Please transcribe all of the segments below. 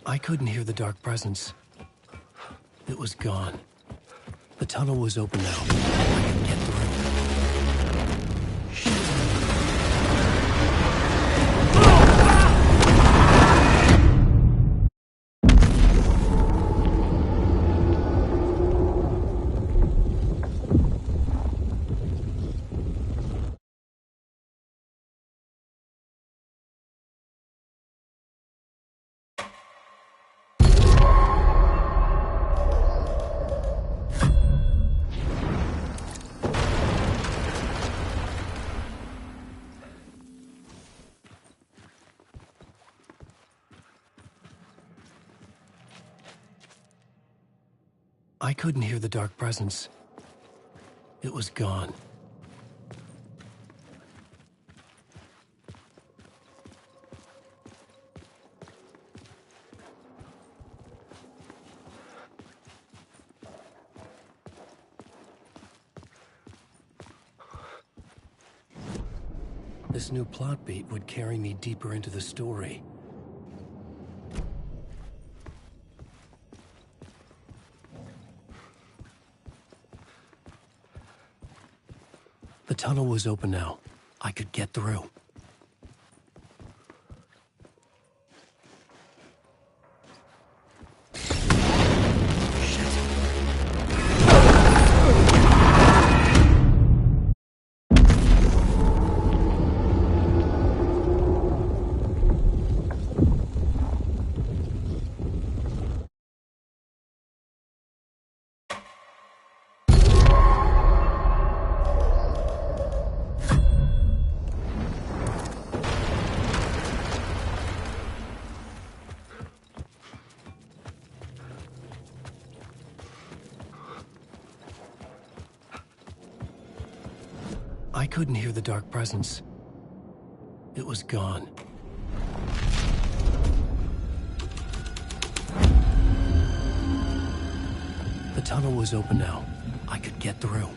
I couldn't hear the dark presence. It was gone. The tunnel was open now. I could get through. I couldn't hear the dark presence. It was gone. This new plot beat would carry me deeper into the story. The tunnel was open now. I could get through. I couldn't hear the dark presence. It was gone. The tunnel was open now. I could get through.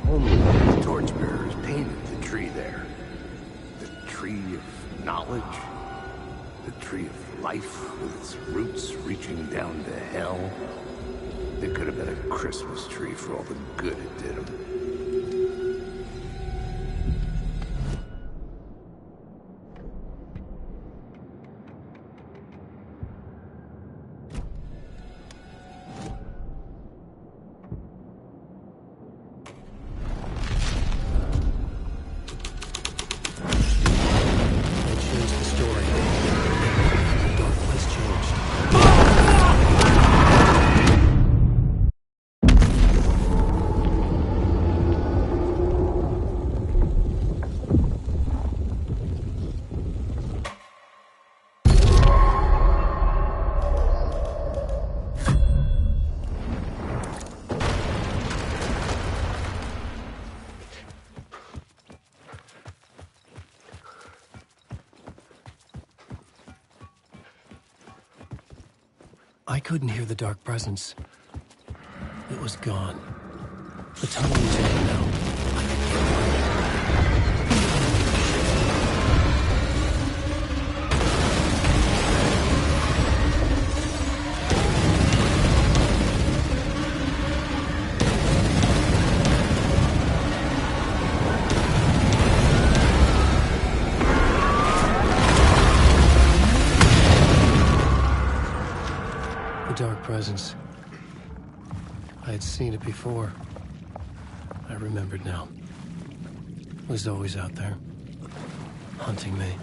Only the torchbearers painted the tree there. The tree of knowledge. The tree of life with its roots reaching down to hell. It could have been a Christmas tree for all the good it did them. I couldn't hear the dark presence. It was gone. The tunnel was open now. I could get through it. The dark presence. I had seen it before. I remembered now. It was always out there, hunting me.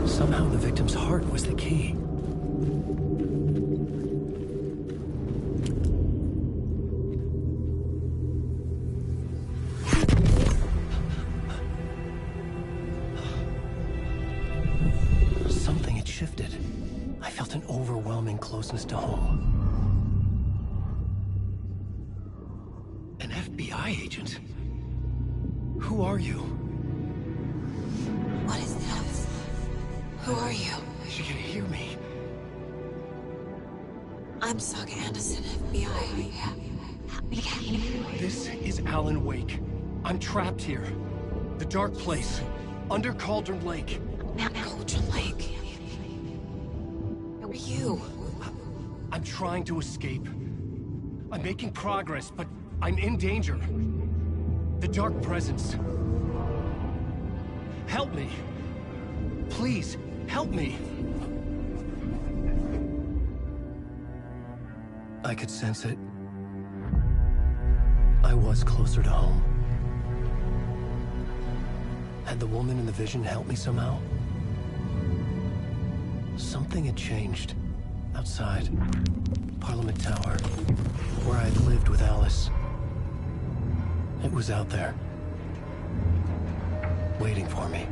Somehow the victim's heart was the key. Something had shifted. I felt an overwhelming closeness to home. An FBI agent? Who are you? What is this? Who are you? She can hear me. I'm Saga Anderson, FBI. This is Alan Wake. I'm trapped here. The dark place. Under Cauldron Lake. Cauldron Lake. Who are you? I'm trying to escape. I'm making progress, but I'm in danger. The dark presence. Help me. Please, help me. I could sense it. I was closer to home. Had the woman in the vision helped me somehow? Something had changed. Outside. Parliament Tower. Where I'd lived with Alice. It was out there. Waiting for me.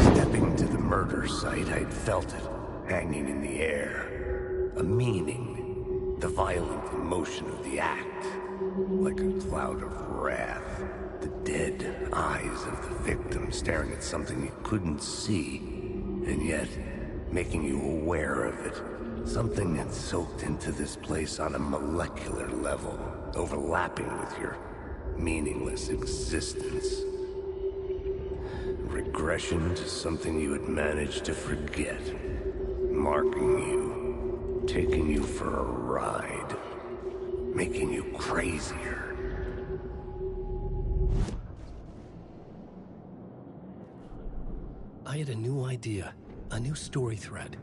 Stepping to the murder site, I'd felt it, hanging in the air. A meaning, the violent emotion of the act, like a cloud of wrath. The dead eyes of the victim staring at something you couldn't see, and yet making you aware of it. Something that soaked into this place on a molecular level, overlapping with your meaningless existence. Regression to something you had managed to forget. Marking you, taking you for a ride, making you crazier. I had a new idea, a new story thread.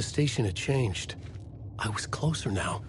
The station had changed. I was closer now.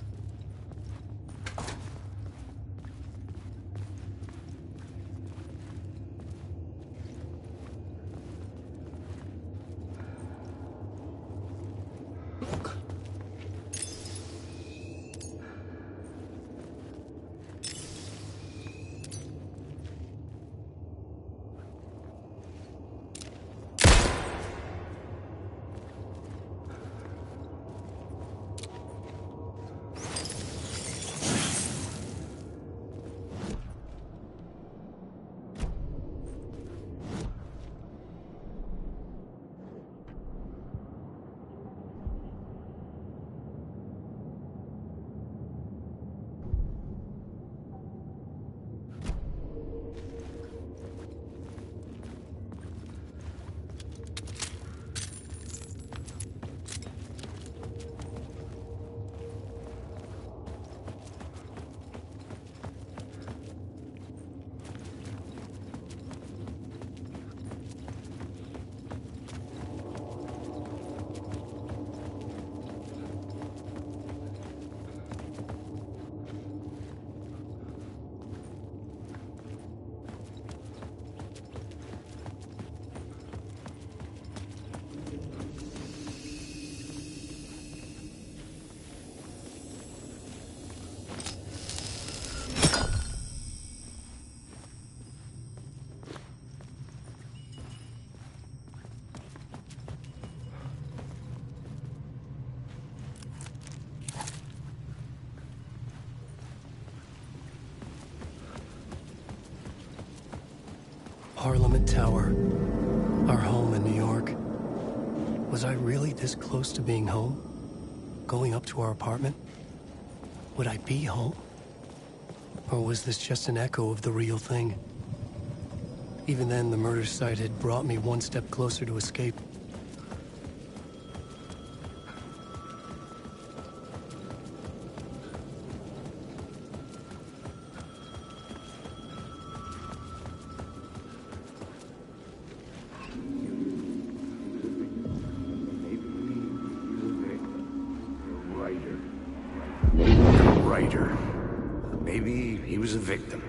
Parliament Tower. Our home in New York. Was I really this close to being home? Going up to our apartment? Would I be home? Or was this just an echo of the real thing? Even then, the murder site had brought me one step closer to escape. Maybe he was a victim.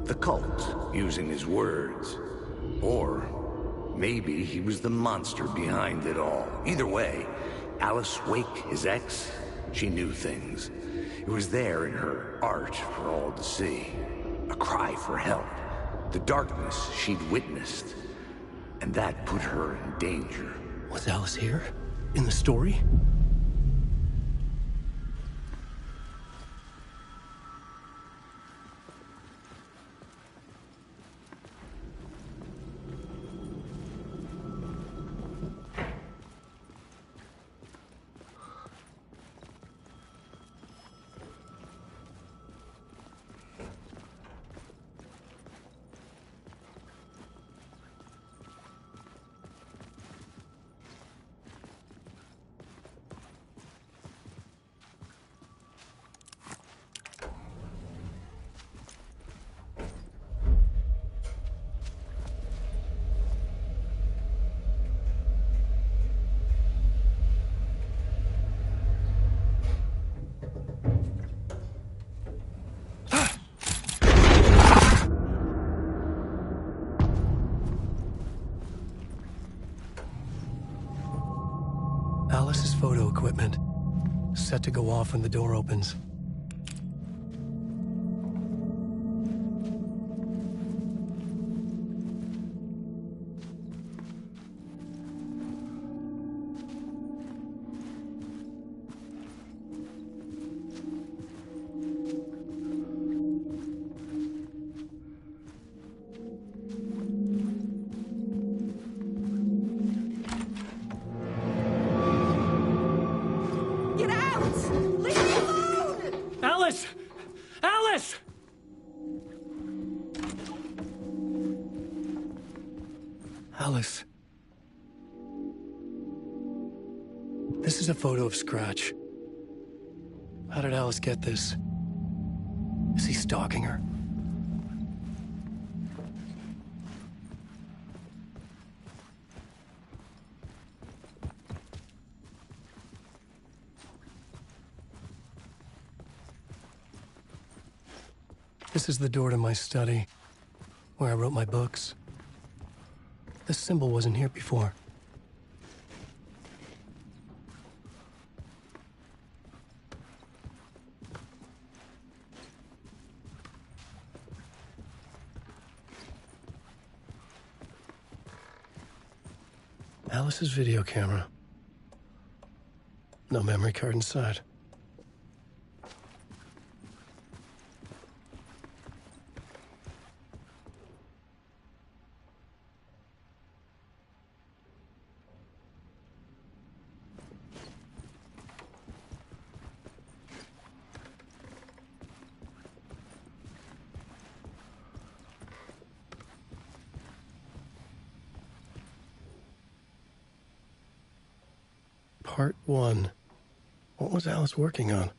The cult, using his words. Or maybe he was the monster behind it all. Either way, Alice Wake, his ex, she knew things. It was there in her art for all to see. A cry for help. The darkness she'd witnessed. And that put her in danger. Was Alice here? In the story? Alice's photo equipment. Set to go off when the door opens. Alice! Alice. This is a photo of Scratch. How did Alice get this? Is he stalking her? This is the door to my study, where I wrote my books. This symbol wasn't here before. Alice's video camera. No memory card inside. Part 1. What was Alice working on?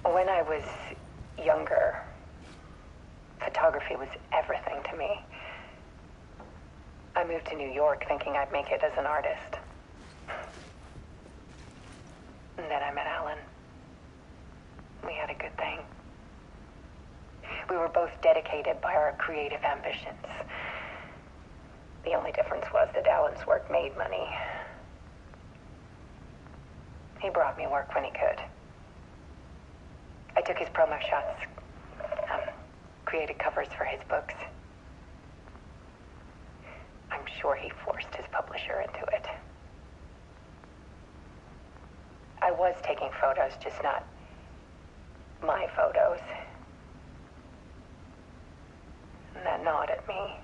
When I was younger, photography was everything to me. I moved to New York thinking I'd make it as an artist. And then I met Alan. We had a good thing. We were both dedicated by our creative ambitions. The only difference was that Alan's work made money. He brought me work when he could. I took his promo shots, created covers for his books. I'm sure he forced his publisher into it. I was taking photos, just not my photos. And that gnawed at me.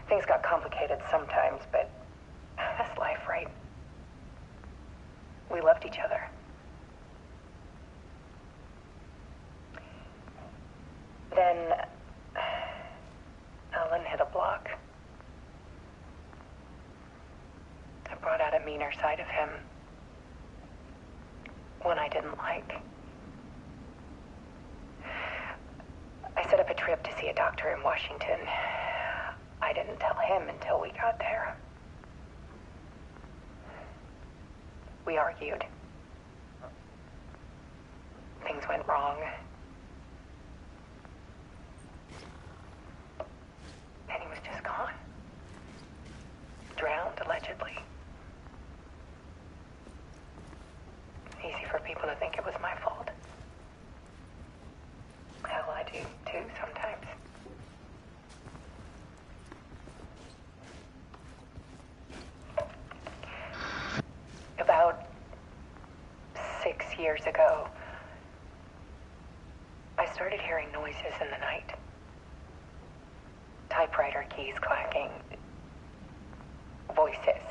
Things got complicated sometimes, but that's life, right? We loved each other. Then Alan hit a block. I brought out a meaner side of him. One I didn't like. I set up a trip to see a doctor in Washington. I didn't tell him until we got there. We argued. Things went wrong. And he was just gone. Drowned, allegedly. Easy for people to think it was my fault. Hell, I do too sometimes. About 6 years ago, I started hearing noises in the night. Typewriter keys clacking. Voices.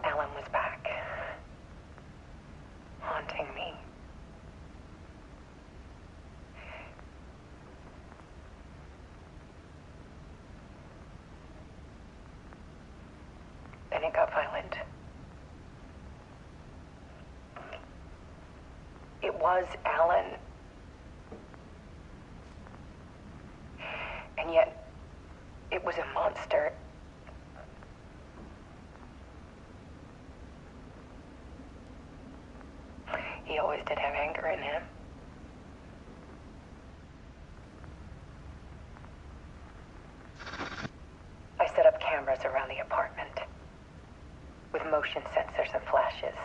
Alan was back. Haunting me. Then it got violent. It was Alan. And yet, it was a monster. He always did have anger in him. I set up cameras around the apartment with motion sensors and flashes.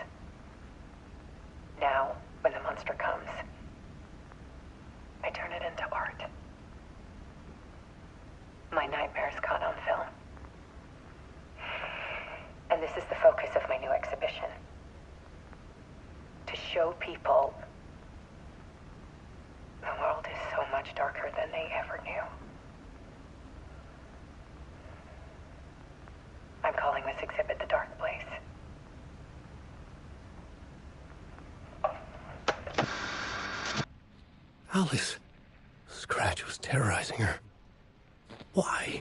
Now, when the monster comes, I turn it into art. My nightmares caught on film. And this is the focus of my new exhibition. To show people the world is so much darker than they ever knew. I'm calling this exhibit The Dark Place. Alice. Scratch was terrorizing her. Why?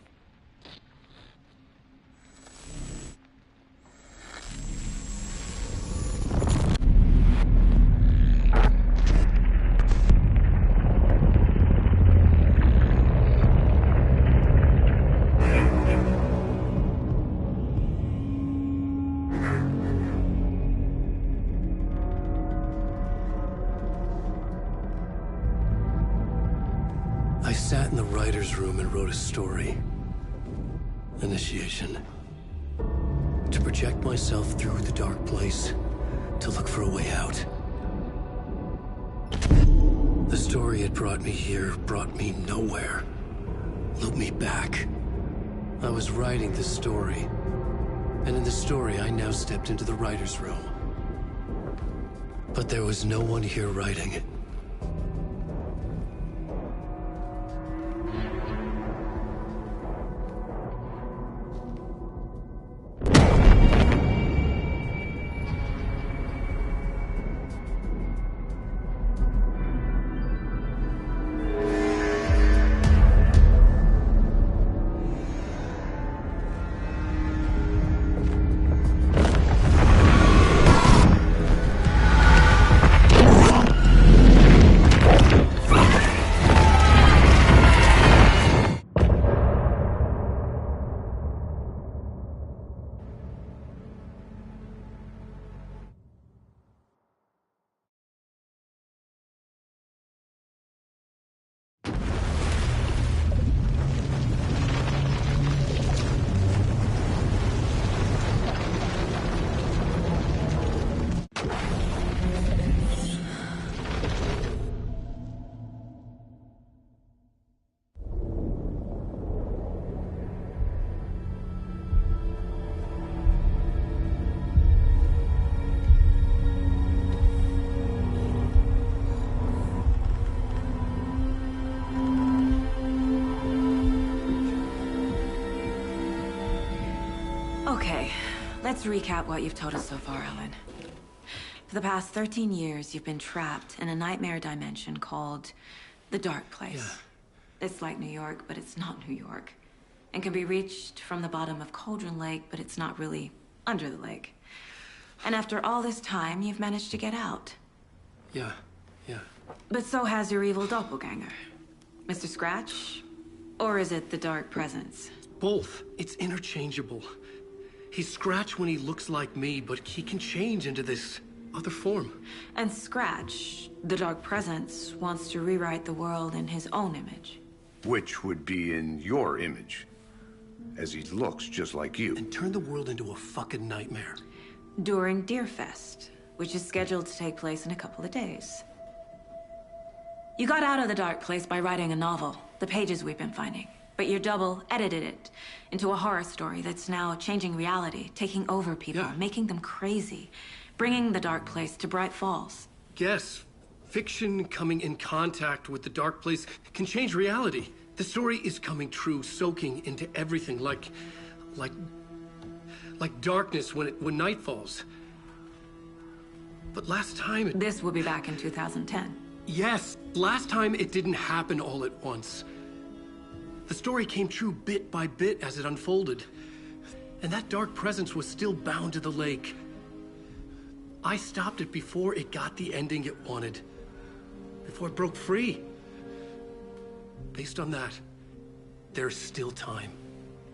I sat in the writer's room and wrote a story. Initiation. To project myself through the dark place, to look for a way out. The story had brought me here, brought me nowhere. Looped me back. I was writing the story. And in the story, I now stepped into the writer's room. But there was no one here writing it. Okay, let's recap what you've told us so far, Alan. For the past 13 years, you've been trapped in a nightmare dimension called the Dark Place. Yeah. It's like New York, but it's not New York. And can be reached from the bottom of Cauldron Lake, but it's not really under the lake. And after all this time, you've managed to get out. Yeah. But so has your evil doppelganger. Mr. Scratch? Or is it the Dark Presence? Both. It's interchangeable. He's Scratch when he looks like me, but he can change into this other form. And Scratch, the Dark Presence, wants to rewrite the world in his own image. Which would be in your image, as he looks just like you. And turn the world into a fucking nightmare. During Deerfest, which is scheduled to take place in a couple of days. You got out of the Dark Place by writing a novel, the pages we've been finding. But your double edited it into a horror story that's now changing reality, taking over people, making them crazy, bringing the Dark Place to Bright Falls. Yes, fiction coming in contact with the Dark Place can change reality. The story is coming true, soaking into everything like darkness when night falls. But last time This will be back in 2010. Yes, last time it didn't happen all at once. The story came true bit by bit as it unfolded. And that dark presence was still bound to the lake. I stopped it before it got the ending it wanted. Before it broke free. Based on that, there's still time.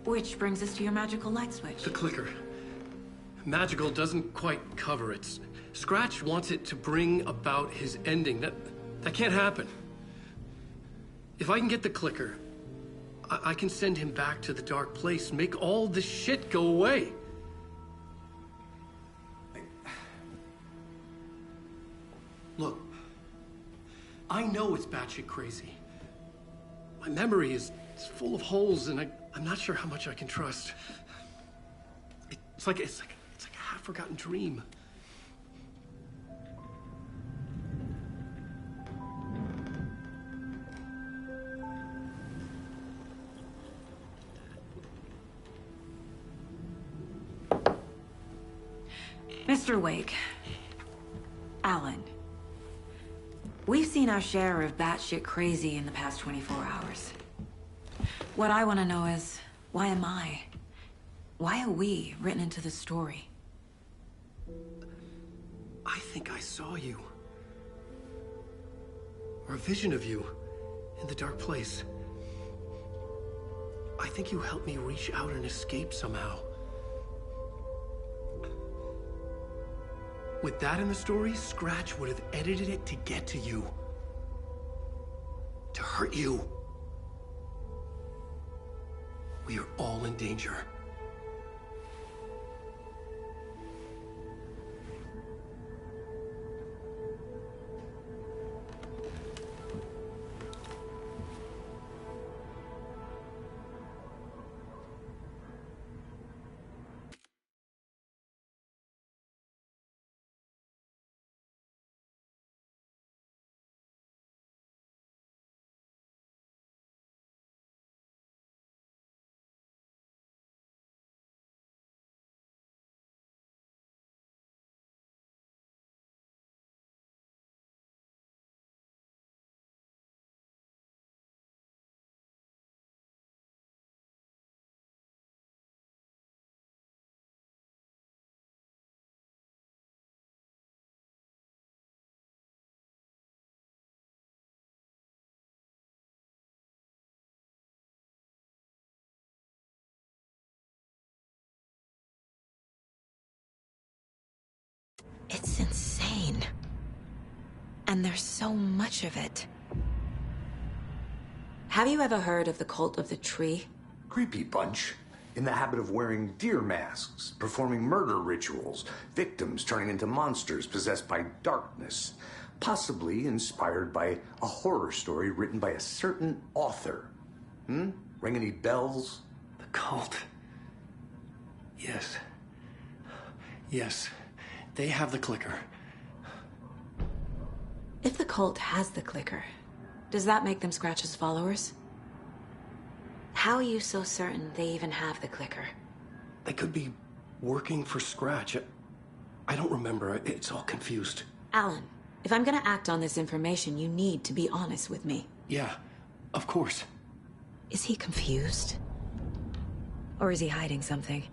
Which brings us to your magical light switch. The clicker. Magical doesn't quite cover it. Scratch wants it to bring about his ending. That can't happen. If I can get the clicker, I can send him back to the Dark Place, make all this shit go away. Look, I know it's batshit crazy. My memory is full of holes, and I'm not sure how much I can trust. It's like a half-forgotten dream. Mr. Wake, Alan, We've seen our share of batshit crazy in the past 24 hours. What I want to know is, why am I? Why are we written into the story? I think I saw you. Or a vision of you. In the dark place. I think you helped me reach out and escape somehow. With that in the story, Scratch would have edited it to get to you. To hurt you. We are all in danger. It's insane. And there's so much of it. Have you ever heard of the cult of the tree? Creepy bunch. In the habit of wearing deer masks, performing murder rituals, victims turning into monsters possessed by darkness. Possibly inspired by a horror story written by a certain author. Ring any bells? The cult. Yes. Yes. They have the clicker. If the cult has the clicker, does that make them Scratch's followers? How are you so certain they even have the clicker? They could be working for Scratch. I don't remember. It's all confused. Alan, if I'm gonna act on this information, you need to be honest with me. Yeah, of course. Is he confused? Or is he hiding something?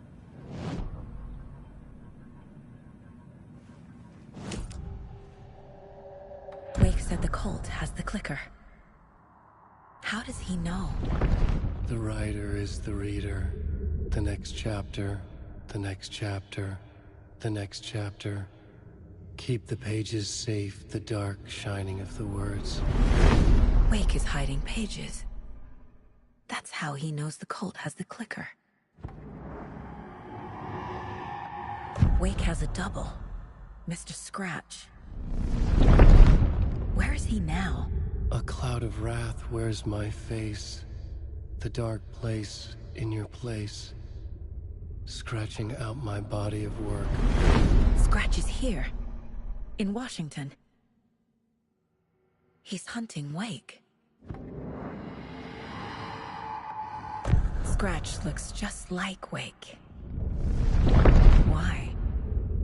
Wake said the cult has the clicker. How does he know? The writer is the reader. The next chapter, the next chapter, the next chapter. Keep the pages safe, the dark shining of the words. Wake is hiding pages. That's how he knows the cult has the clicker. Wake has a double. Mr. Scratch. Where is he now? A cloud of wrath wears my face. The dark place in your place. Scratching out my body of work. Scratch is here. In Washington. He's hunting Wake. Scratch looks just like Wake. Why?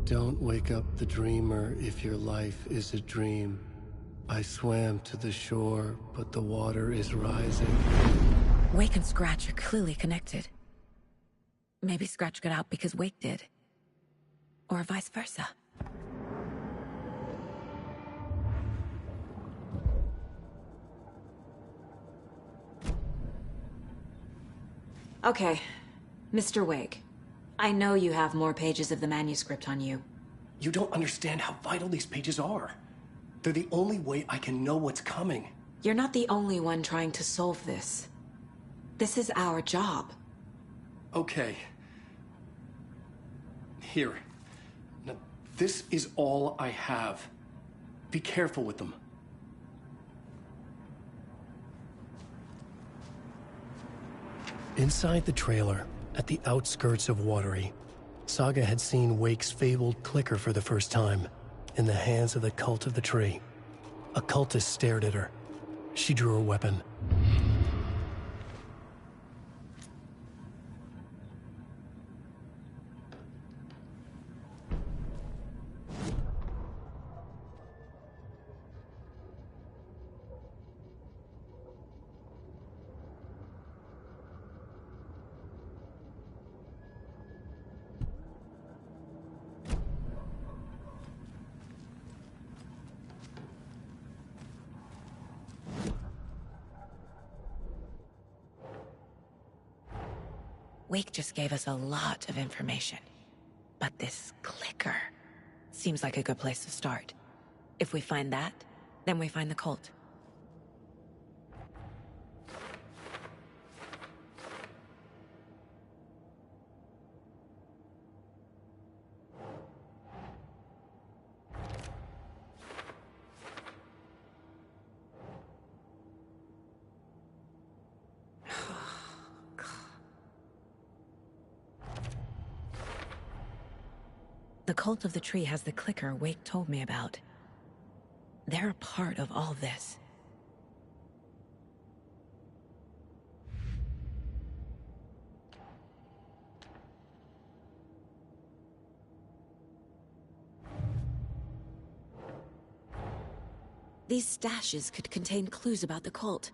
Don't wake up the dreamer if your life is a dream. I swam to the shore, but the water is rising. Wake and Scratch are clearly connected. Maybe Scratch got out because Wake did. Or vice versa. Okay, Mr. Wake. I know you have more pages of the manuscript on you. You don't understand how vital these pages are. They're the only way I can know what's coming. You're not the only one trying to solve this. This is our job. Okay. Here. Now, this is all I have. Be careful with them. Inside the trailer, at the outskirts of Watery, Saga had seen Wake's fabled clicker for the first time, in the hands of the cult of the tree. A cultist stared at her. She drew her weapon. Wake just gave us a lot of information. But this clicker seems like a good place to start. If we find that, then we find the cult. The cult of the tree has the clicker Wake told me about. They're a part of all this. These stashes could contain clues about the cult.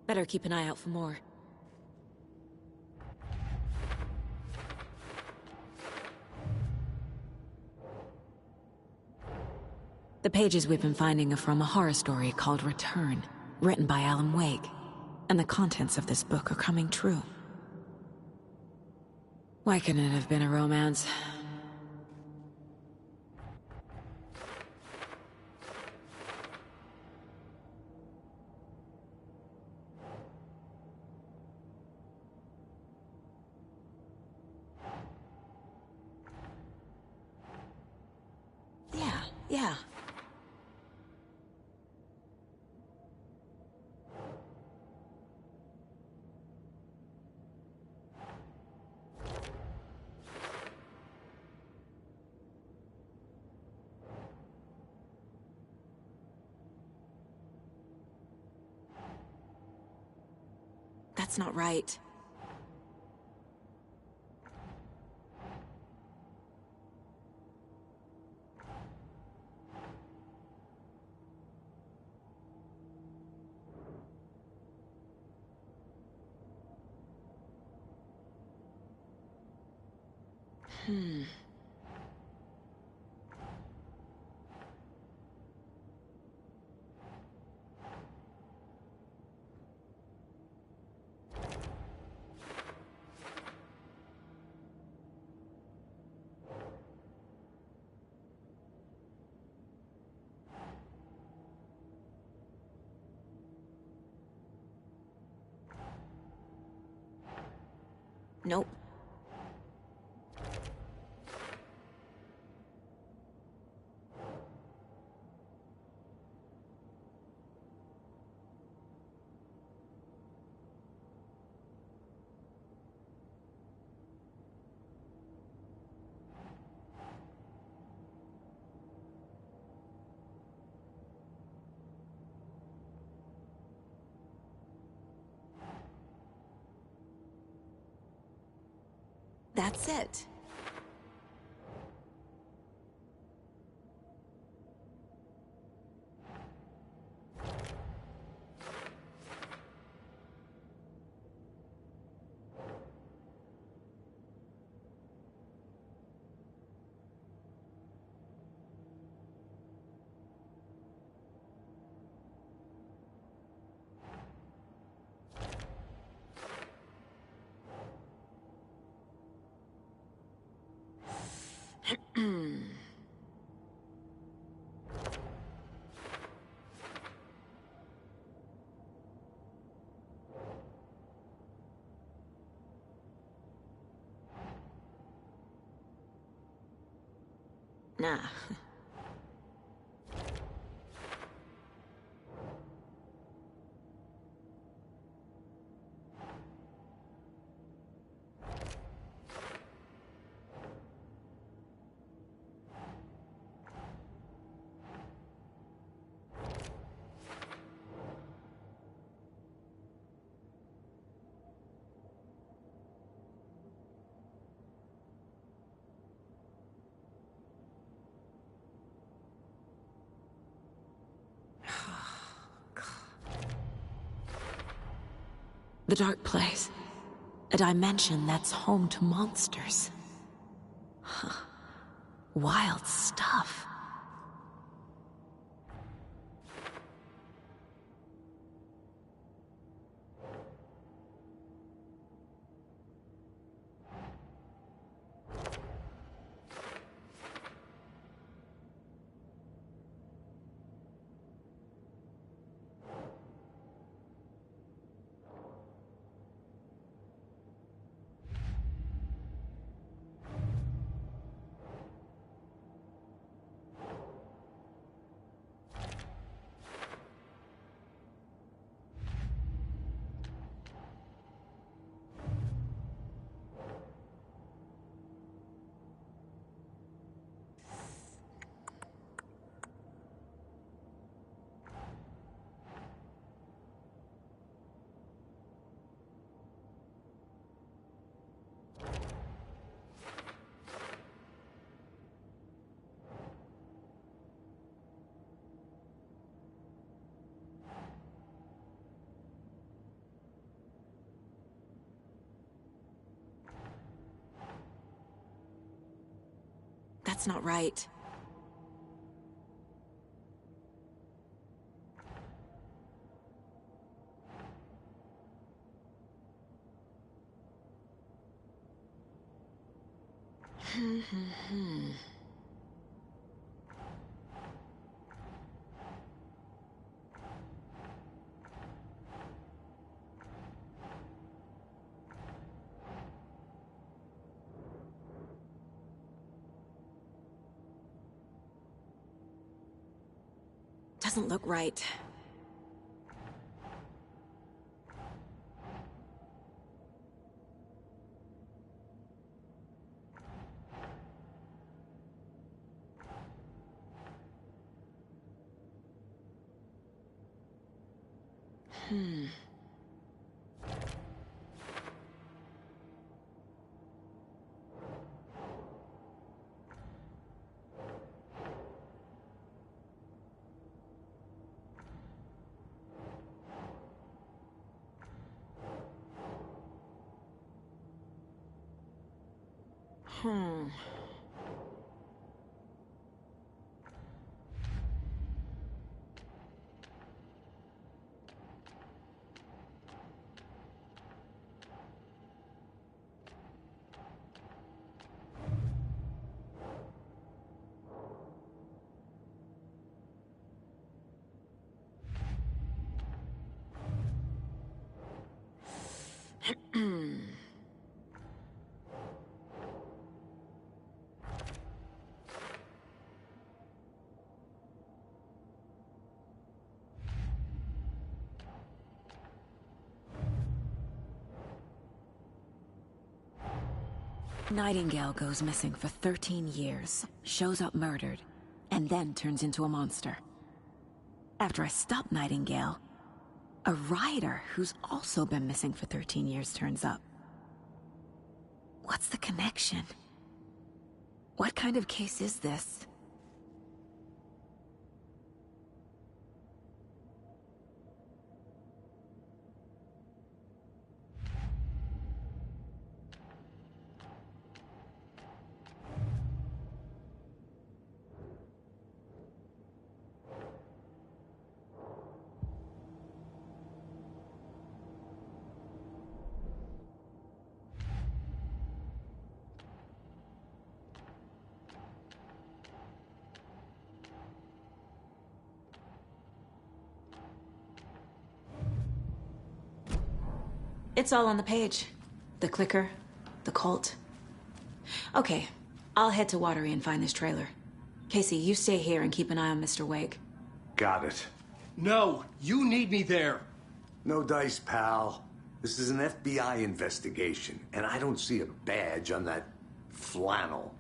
Better keep an eye out for more. The pages we've been finding are from a horror story called Return, written by Alan Wake, and the contents of this book are coming true. Why couldn't it have been a romance? Yeah. That's not right. Nope. That's it. Nah. The dark place. A dimension that's home to monsters. Huh. Wild stuff. That's not right. Doesn't look right. Nightingale goes missing for 13 years, shows up murdered, and then turns into a monster. After I stop Nightingale, a rider who's also been missing for 13 years turns up. What's the connection? What kind of case is this? It's all on the page. The clicker, the cult. Okay, I'll head to Watery and find this trailer. Casey, you stay here and keep an eye on Mr. Wake. Got it. No, you need me there. No dice, pal. This is an FBI investigation, and I don't see a badge on that flannel.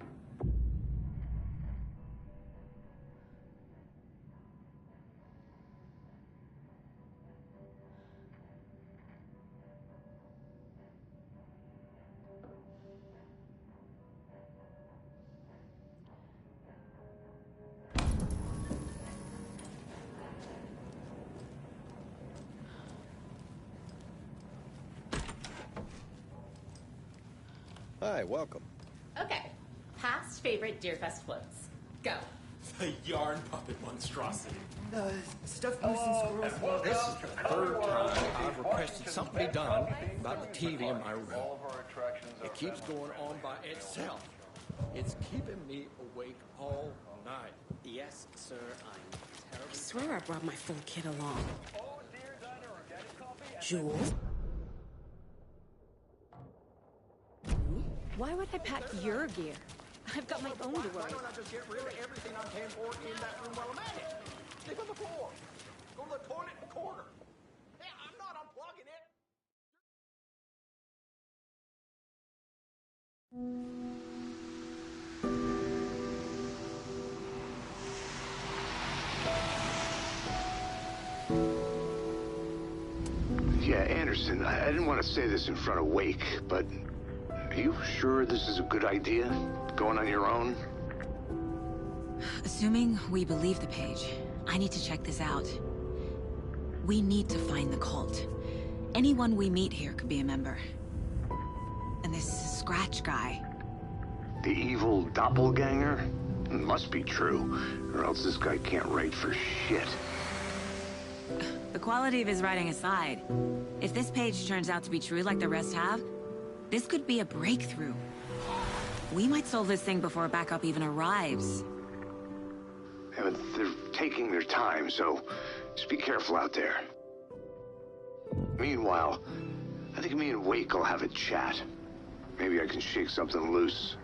Hi, welcome. Okay. Past favorite Deerfest floats. Go. The yarn puppet monstrosity. Stuffed moose and squirrels. This is the third time I've requested something done about the TV in my room. It keeps going on by itself. It's keeping me awake all night. Yes, sir, I'm terribly... I swear I brought my full kit along. Jules? Why would I pack your gear? I've got my own to worry. Why don't I just get rid of everything I'm paying for in that room while I'm at it? Sleep on the floor. Go to the toilet in the corner. Hey, I'm not unplugging it. Yeah, Anderson, I didn't want to say this in front of Wake, but are you sure this is a good idea? Going on your own? Assuming we believe the page, I need to check this out. We need to find the cult. Anyone we meet here could be a member. And this Scratch guy. The evil doppelganger? It must be true, or else this guy can't write for shit. The quality of his writing aside, if this page turns out to be true like the rest have, this could be a breakthrough. We might solve this thing before backup even arrives. Yeah, but they're taking their time, so just be careful out there. Meanwhile, I think me and Wake will have a chat. Maybe I can shake something loose.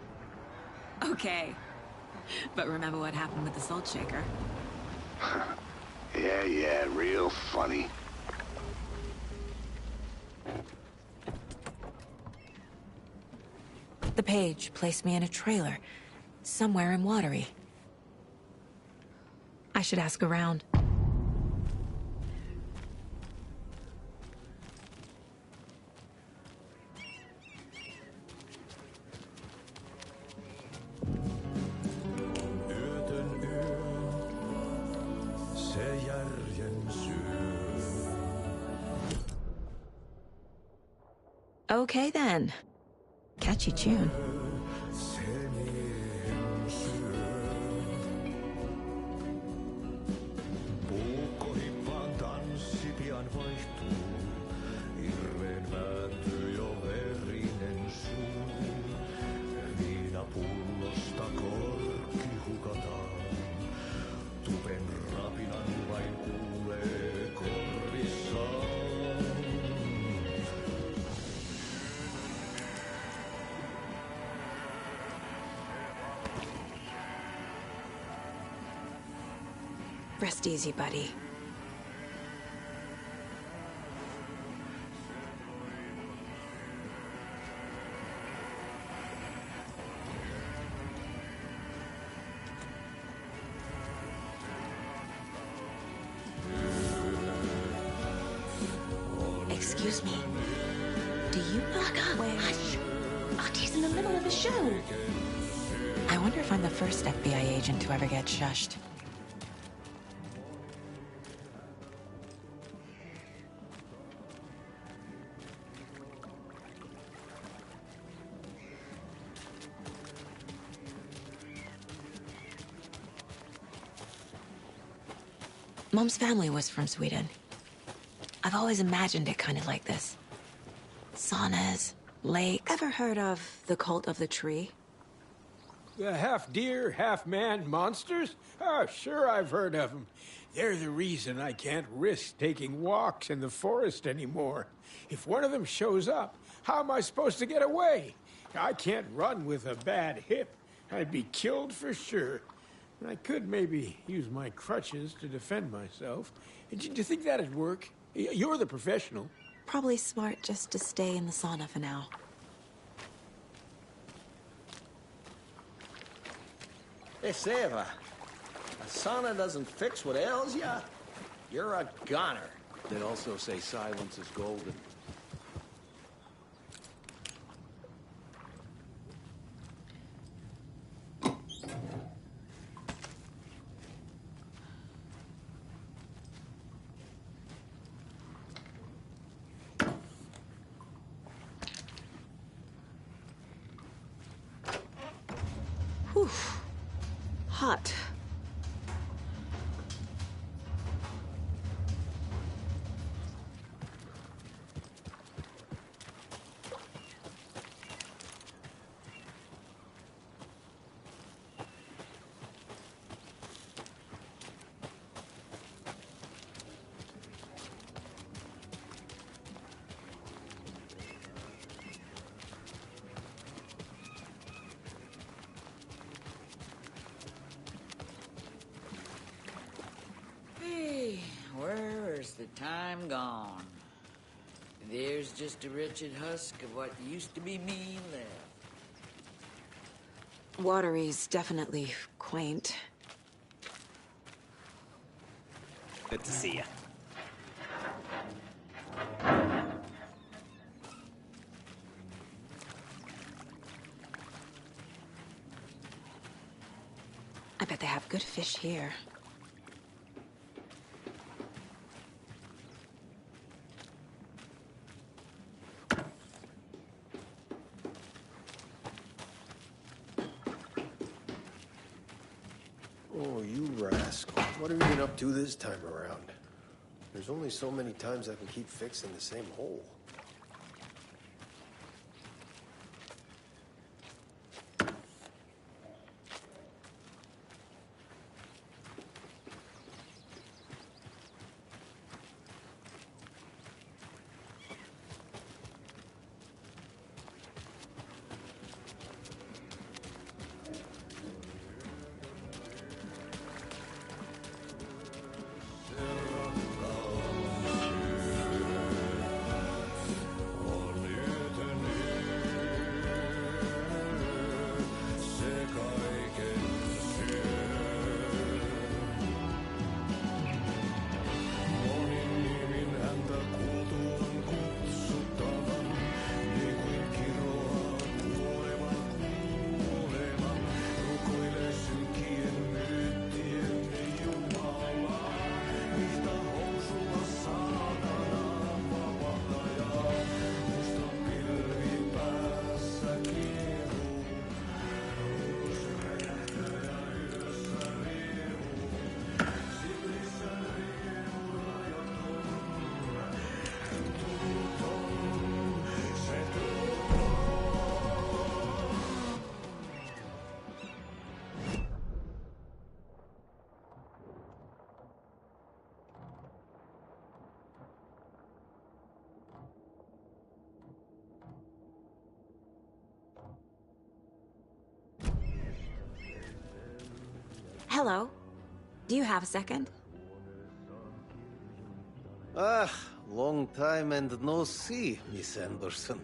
Okay. But remember what happened with the salt shaker? Yeah, real funny. The page placed me in a trailer, somewhere in Watery. I should ask around. Okay then. Catchy tune. Rest easy, buddy. Excuse me. Do you knock up? Hush! Artie's in the middle of a show. I wonder if I'm the first FBI agent to ever get shushed. Mom's family was from Sweden. I've always imagined it kind of like this. Saunas, lake. Ever heard of the cult of the tree? The half-deer, half-man monsters? Oh, sure I've heard of them. They're the reason I can't risk taking walks in the forest anymore. If one of them shows up, how am I supposed to get away? I can't run with a bad hip. I'd be killed for sure. I could maybe use my crutches to defend myself. Do you think that'd work? You're the professional. Probably smart just to stay in the sauna for now. They say if a sauna doesn't fix what ails ya, you're a goner. They also say silence is golden. Whew. Hot. Where's the time gone? There's just a wretched husk of what used to be me left. Watery's definitely quaint. Good to see you. I bet they have good fish here. What have you been up to this time around? There's only so many times I can keep fixing the same hole. Hello. Do you have a second? Long time and no see, Miss Anderson.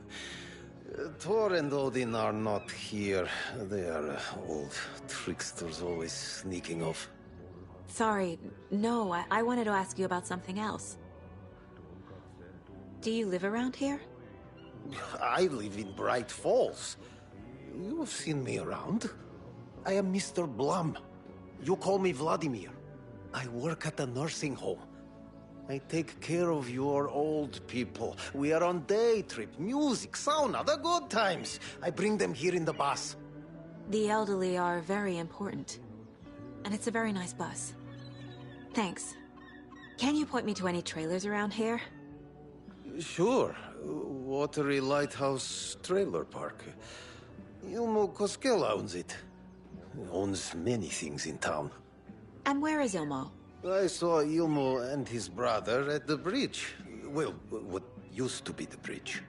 Thor and Odin are not here. They are old tricksters always sneaking off. Sorry, no, I wanted to ask you about something else. Do you live around here? I live in Bright Falls. You have seen me around. I am Mr. Blum. You call me Vladimir. I work at a nursing home. I take care of your old people. We are on day trip, music, sauna, the good times. I bring them here in the bus. The elderly are very important. And it's a very nice bus. Thanks. Can you point me to any trailers around here? Sure. Watery Lighthouse Trailer Park. Ilmo Koskela owns it. He owns many things in town. And where is Ilmo? I saw Ilmo and his brother at the bridge. Well, what used to be the bridge.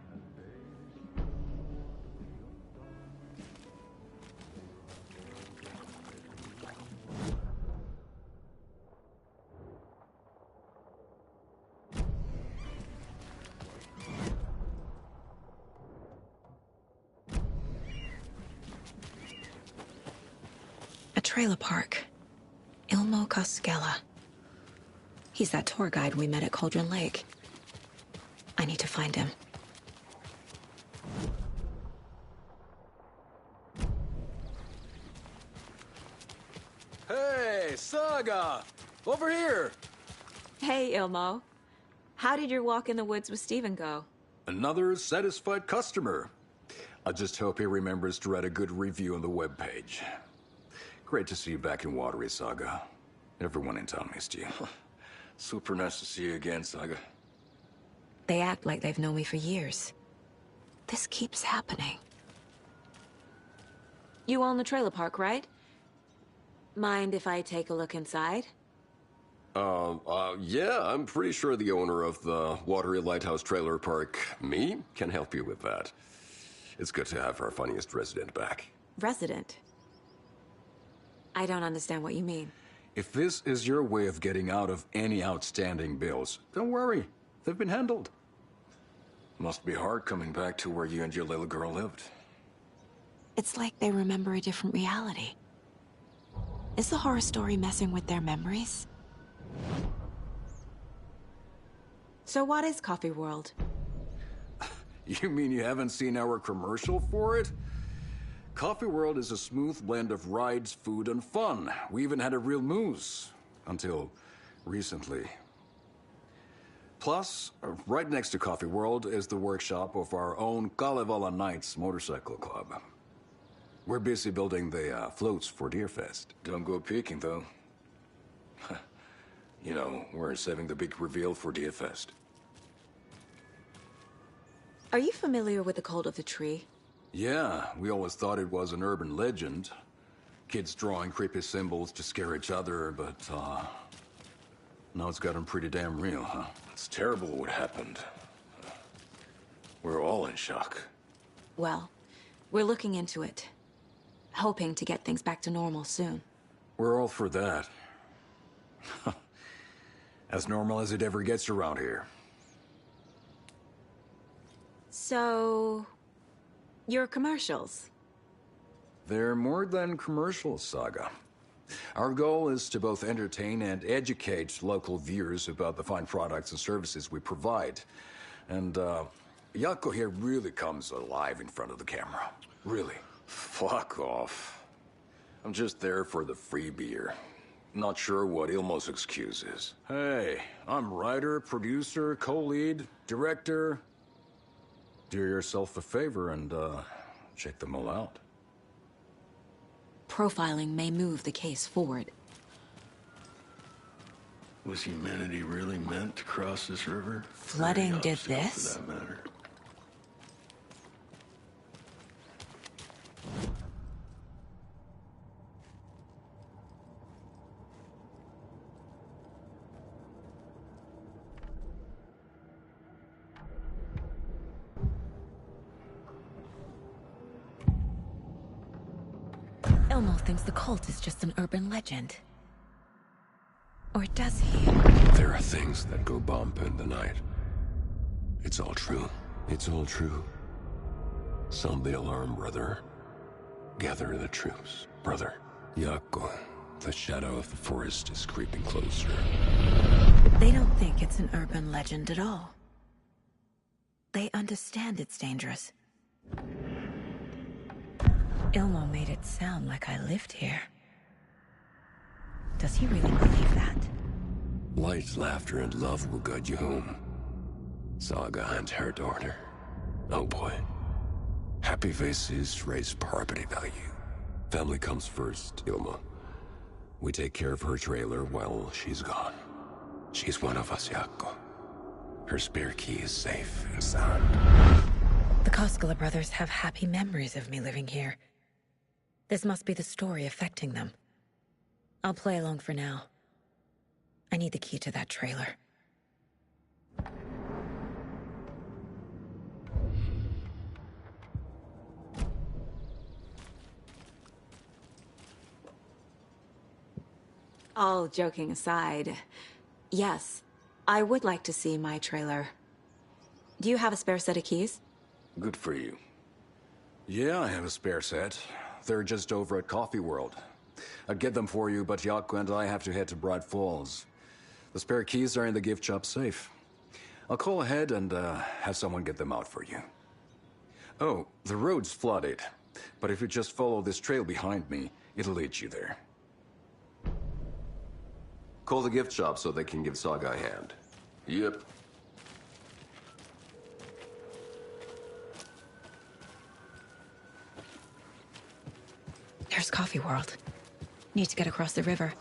A trailer park. Ilmo Koskela. He's that tour guide we met at Cauldron Lake. I need to find him. Hey, Saga! Over here! Hey, Ilmo. How did your walk in the woods with Steven go? Another satisfied customer. I just hope he remembers to write a good review on the webpage. Great to see you back in Watery, Saga. Everyone in town missed you. Super nice to see you again, Saga. They act like they've known me for years. This keeps happening. You own the trailer park, right? Mind if I take a look inside? Yeah, I'm pretty sure the owner of the Watery Lighthouse Trailer Park, me, can help you with that. It's good to have our funniest resident back. Resident? I don't understand what you mean. If this is your way of getting out of any outstanding bills, don't worry. They've been handled. Must be hard coming back to where you and your little girl lived. It's like they remember a different reality. Is the horror story messing with their memories? So what is Coffee World? You mean you haven't seen our commercial for it? Coffee World is a smooth blend of rides, food, and fun. We even had a real moose. Until recently. Plus, right next to Coffee World is the workshop of our own Kalevala Knights Motorcycle Club. We're busy building the floats for Deerfest. Don't go peeking, though. You know, we're saving the big reveal for DFest. Are you familiar with the cult of the tree? Yeah, we always thought it was an urban legend. Kids drawing creepy symbols to scare each other, but, now it's gotten pretty damn real, huh? It's terrible what happened. We're all in shock. Well, we're looking into it. Hoping to get things back to normal soon. We're all for that. As normal as it ever gets around here. So... your commercials? They're more than commercials, Saga. Our goal is to both entertain and educate local viewers about the fine products and services we provide. And, Yako here really comes alive in front of the camera. Really. Fuck off. I'm just there for the free beer. Not sure what Ilmo's excuse is. Hey, I'm writer, producer, co-lead, director. Do yourself a favor and, check them all out. Profiling may move the case forward. Was humanity really meant to cross this river? Flooding did this? For that matter. Elmo thinks the cult is just an urban legend. Or does he? There are things that go bump in the night. It's all true. It's all true. Sound the alarm, brother. Gather the troops, brother. Yako, the shadow of the forest is creeping closer. They don't think it's an urban legend at all. They understand it's dangerous. Ilmo made it sound like I lived here. Does he really believe that? Light, laughter, and love will guide you home. Saga and her daughter. Oh boy. Happy faces raise property value. Family comes first, Ilma. We take care of her trailer while she's gone. She's one of us, Yako. Her spare key is safe and sound. The Koskela brothers have happy memories of me living here. This must be the story affecting them. I'll play along for now. I need the key to that trailer. All joking aside, yes, I would like to see my trailer. Do you have a spare set of keys? Good for you. Yeah, I have a spare set. They're just over at Coffee World. I'd get them for you, but Yako and I have to head to Bright Falls. The spare keys are in the gift shop safe. I'll call ahead and have someone get them out for you. Oh, the road's flooded, but if you just follow this trail behind me, it'll lead you there. Call the gift shop so they can give Saga a hand. Yep. There's Coffee World. Need to get across the river.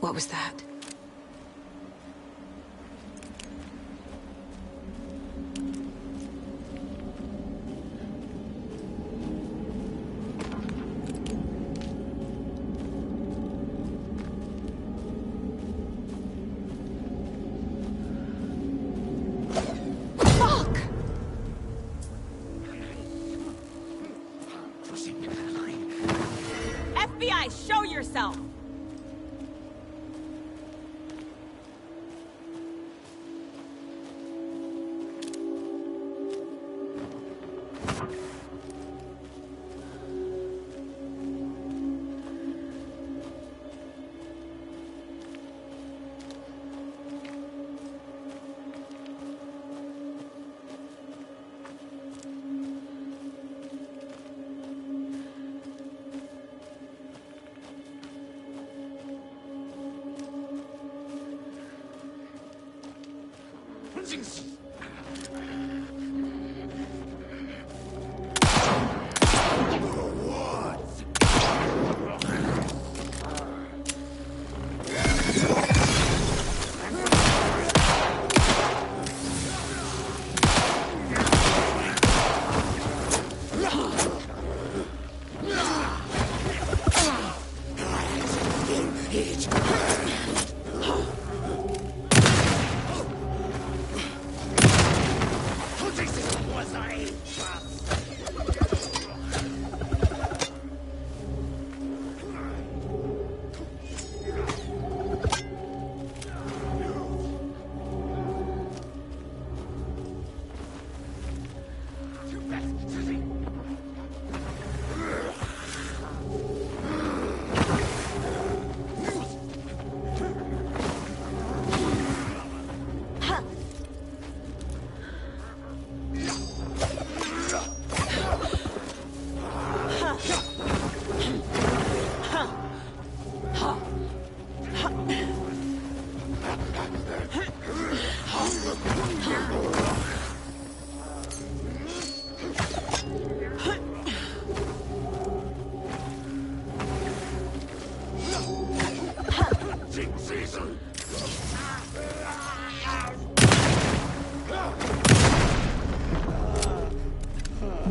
What was that? FBI, show yourself!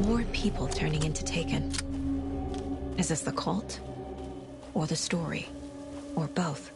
More people turning into Taken. Is this the cult? Or the story? Or both?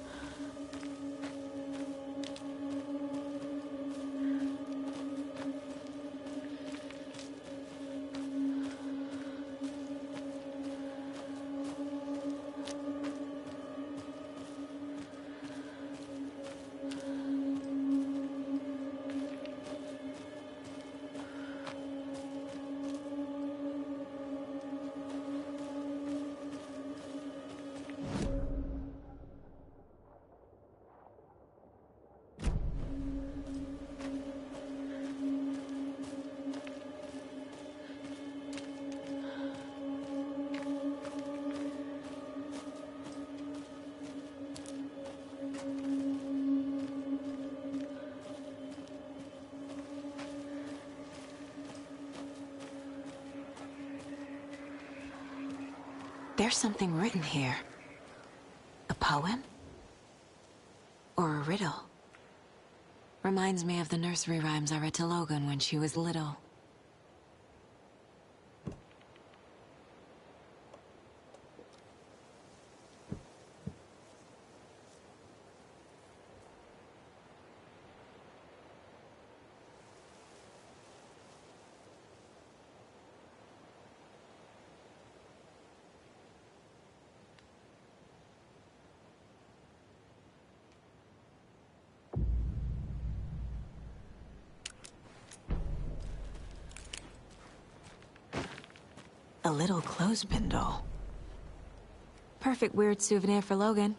There's something written here. A poem? Or a riddle? Reminds me of the nursery rhymes I read to Logan when she was little. A little clothespin doll. Perfect weird souvenir for Logan.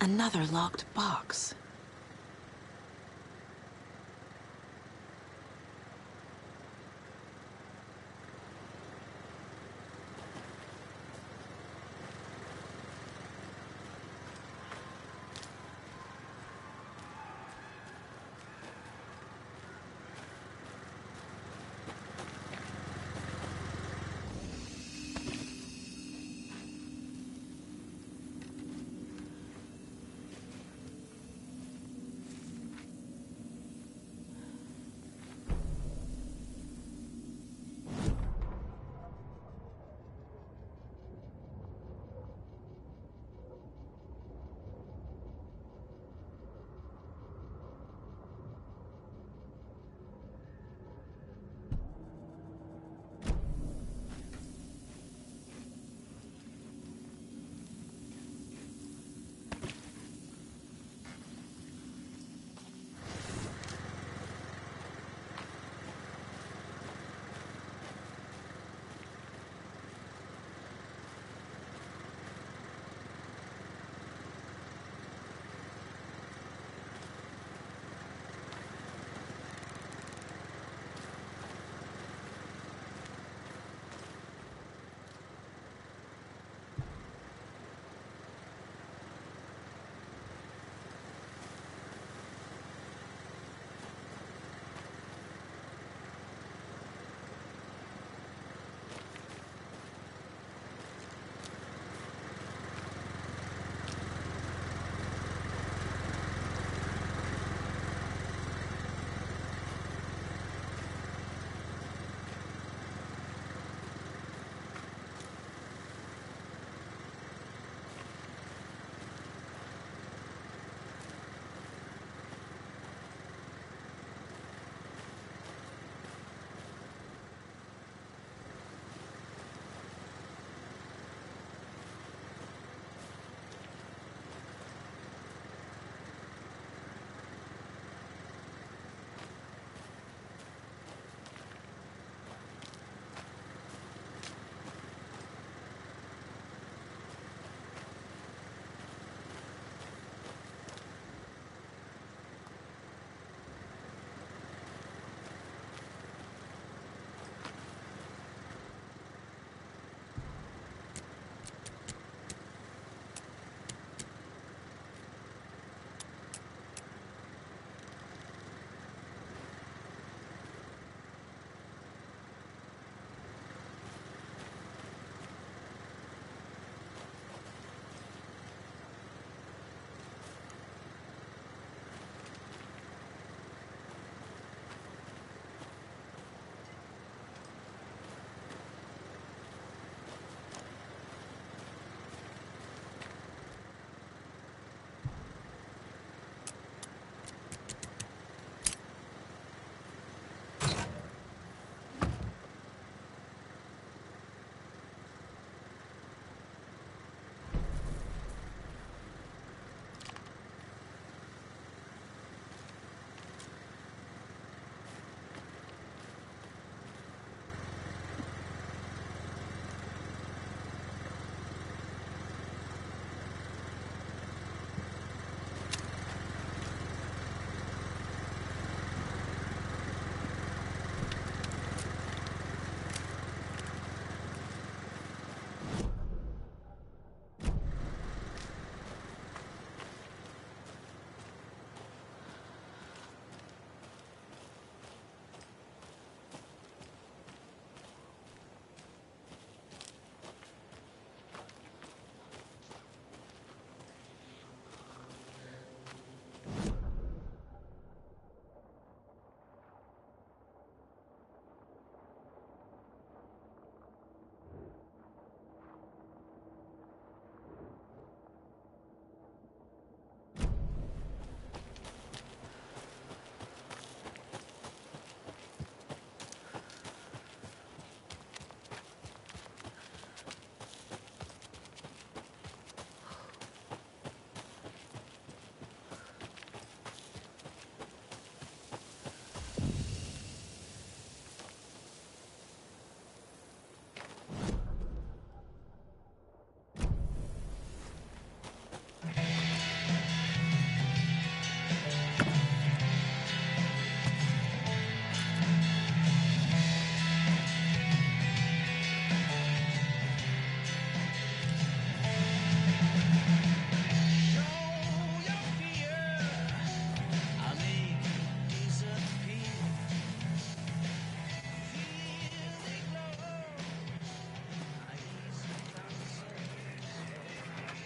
Another locked box.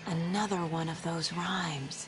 Another one of those rhymes.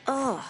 Ugh.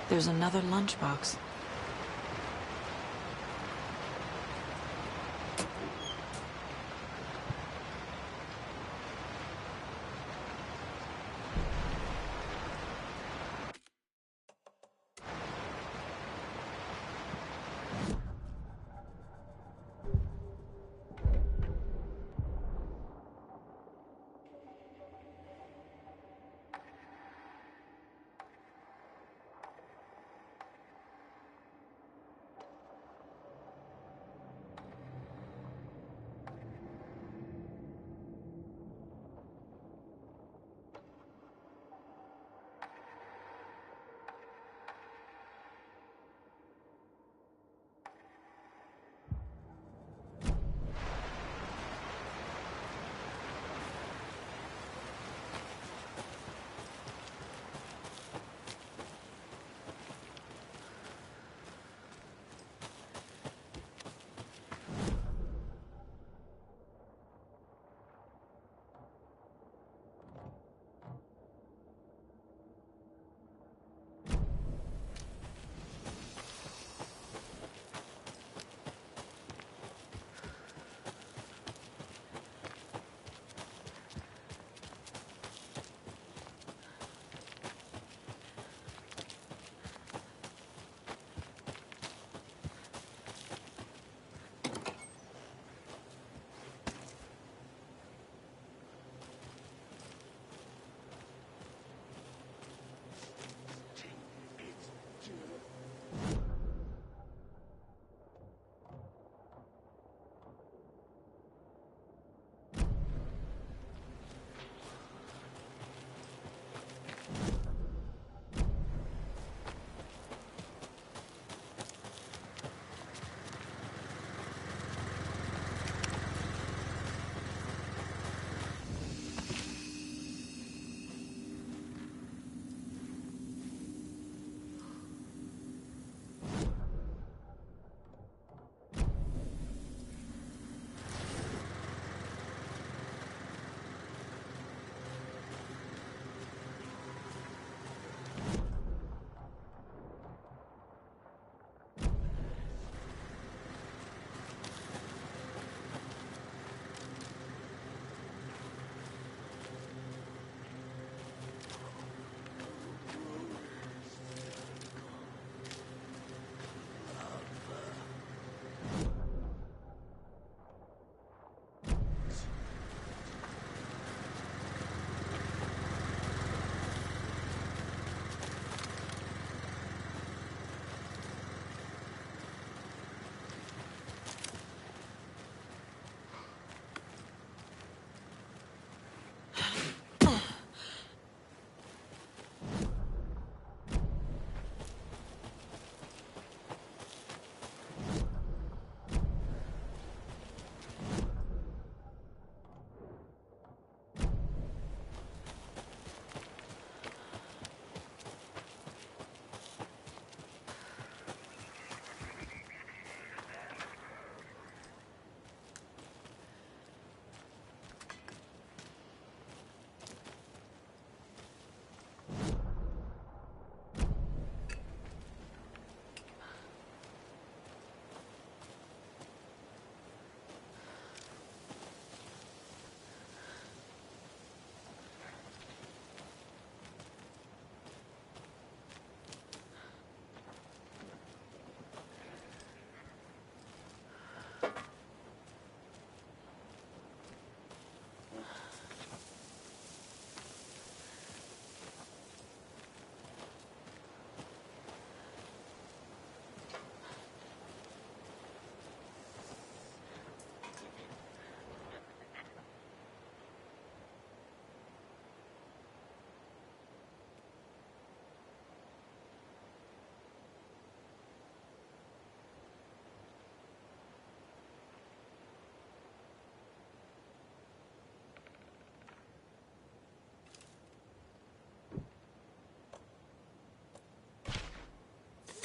There's another lunchbox.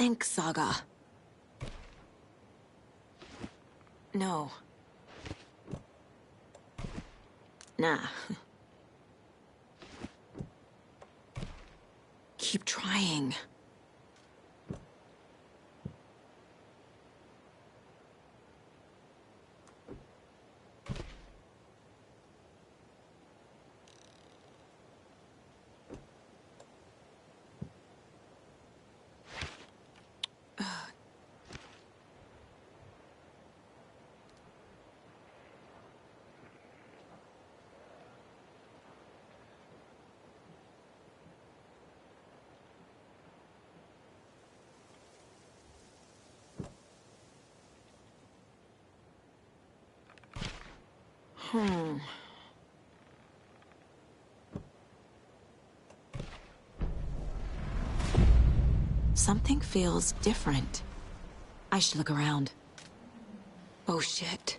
think, Saga. No. Nah. Keep trying. Something feels different. I should look around. Oh shit.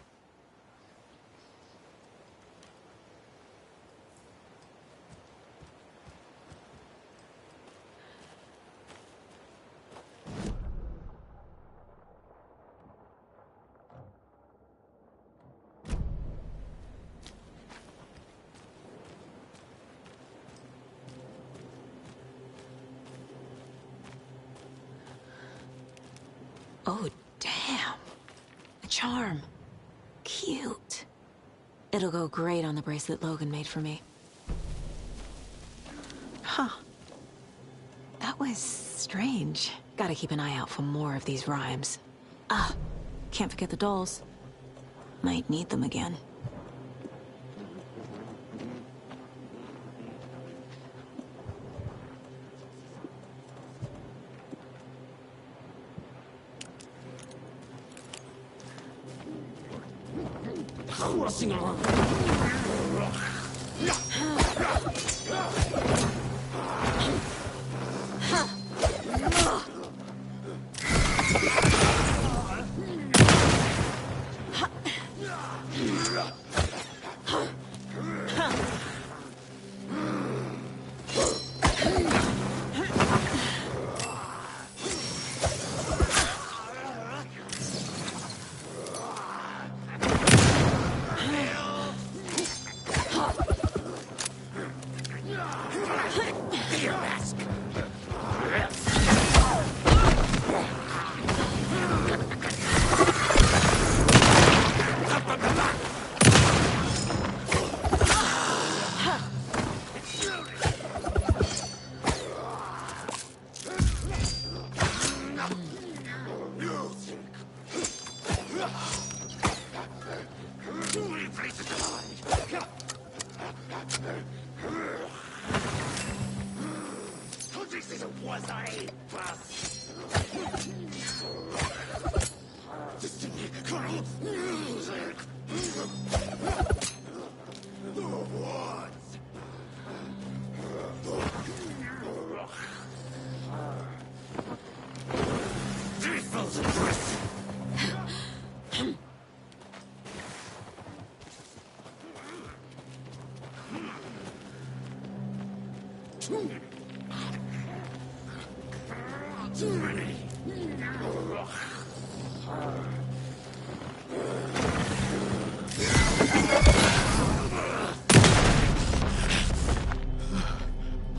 Oh, damn. A charm. Cute. It'll go great on the bracelet Logan made for me. Huh. That was strange. Gotta keep an eye out for more of these rhymes. Ah, can't forget the dolls. Might need them again. Crossing around.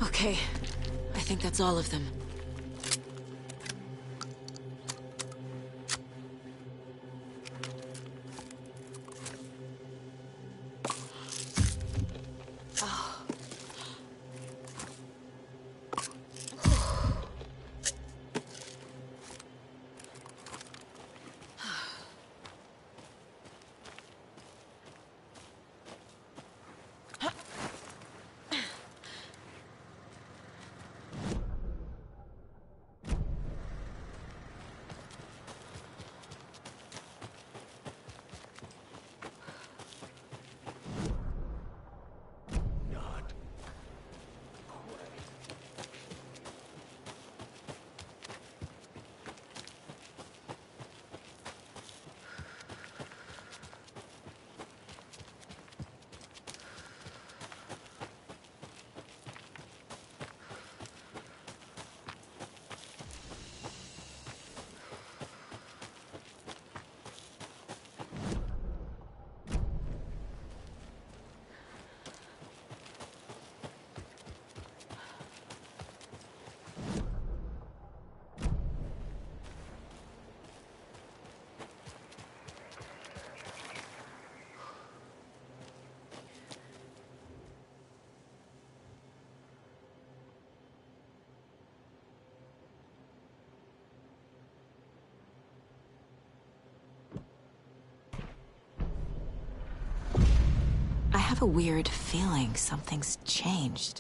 Okay, I think that's all of them. have a weird feeling something's changed.